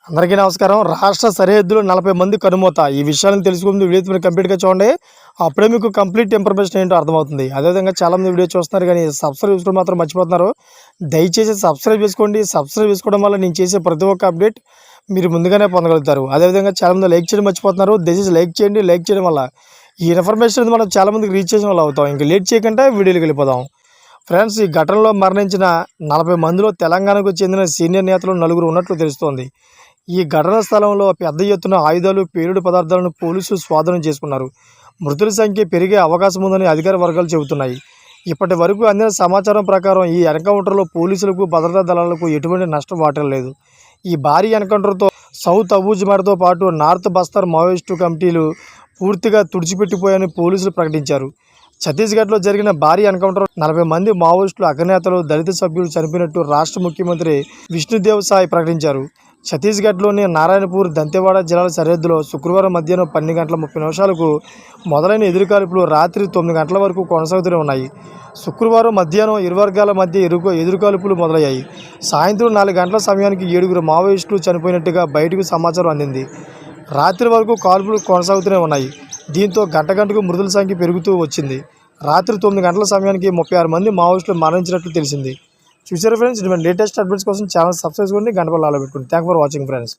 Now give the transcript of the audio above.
అందరికీ నమస్కారం. రాష్ట్ర సరిహద్దులో 40 మంది కనుమూత. ఈ విషయాలను తెలుసుకుంది వీడియో మీరు కంప్లీట్‌గా చూడండి. అప్పుడే మీకు కంప్లీట్ ఇన్ఫర్మేషన్ ఏంటో అర్థమవుతుంది. అదేవిధంగా చాలామంది వీడియో చూస్తున్నారు కానీ సబ్స్క్రైబ్ చేసుకోవడం మాత్రం మర్చిపోతున్నారు. దయచేసి సబ్స్క్రైబ్ చేసుకోండి. సబ్స్క్రైబ్ చేసుకోవడం వల్ల నేను చేసే ప్రతి ఒక్క అప్డేట్ మీరు ముందుగానే పొందగలుగుతారు. అదేవిధంగా చాలామంది లైక్ చేయడం మర్చిపోతున్నారు. దయచేసి లైక్ చేయండి. లైక్ చేయడం వల్ల ఈ ఇన్ఫర్మేషన్ అనేది మనం చాలామందికి రీచ్ చేసిన వాళ్ళు అవుతాం. ఇంకా లేట్ చేయకుండా వీడియోకి వెళ్ళిపోదాం. ఫ్రెండ్స్, ఈ ఘటనలో మరణించిన 40 మందిలో తెలంగాణకు చెందిన సీనియర్ నేతలు 4 ఉన్నట్లు తెలుస్తోంది. ఈ ఘటనా స్థలంలో పెద్ద ఎత్తున ఆయుధాలు, పేలుడు పదార్థాలను పోలీసులు స్వాధీనం చేసుకున్నారు. మృతుల సంఖ్య పెరిగే అవకాశం ఉందని అధికార వర్గాలు చెబుతున్నాయి. ఇప్పటి వరకు అందిన సమాచారం ప్రకారం ఈ ఎన్కౌంటర్లో పోలీసులకు, భద్రతా దళాలకు ఎటువంటి నష్టం వాటిల్లలేదు. ఈ భారీ ఎన్కౌంటర్తో సౌత్ అబూజ్మార్తో పాటు నార్త్ బస్తర్ మావోయిస్టు కమిటీలు పూర్తిగా తుడిచిపెట్టిపోయాయని పోలీసులు ప్రకటించారు. ఛత్తీస్గఢ్లో జరిగిన భారీ ఎన్కౌంటర్ 40 మంది మావోయిస్టులు, అగ్రనేతలు, దళిత సభ్యులు చనిపోయినట్టు రాష్ట్ర ముఖ్యమంత్రి విష్ణుదేవ్ సాయ్ ప్రకటించారు. ఛత్తీస్గఢ్లోని నారాయణపూర్, దంతెవాడ జిల్లాల సరిహద్దులో శుక్రవారం మధ్యాహ్నం 12:30 మొదలైన ఎదురుకాల్పులు రాత్రి 9 గంటల వరకు కొనసాగుతూనే ఉన్నాయి. శుక్రవారం మధ్యాహ్నం ఇరు వర్గాల మధ్య ఎదురుకాల్పులు మొదలయ్యాయి. సాయంత్రం 4 గంటల సమయానికి 7 మావోయిస్టులు చనిపోయినట్టుగా బయటకు సమాచారం అందింది. రాత్రి వరకు కాల్పులు కొనసాగుతూనే ఉన్నాయి. దీంతో గంటకు మృతుల సంఖ్య పెరుగుతూ వచ్చింది. రాత్రి 9 గంటల సమయానికి 36 మంది మావోయిస్టులు మరణించినట్లు తెలిసింది. చూసారు ఫ్రెండ్స్, ఇటువంటి లేటెస్ట్ అప్డేట్స్ కోసం ఛానల్ సబ్స్క్రైబ్ చేసుకోండి, గంట పైన ఆల్ పెట్టుకోండి. Thank for watching friends.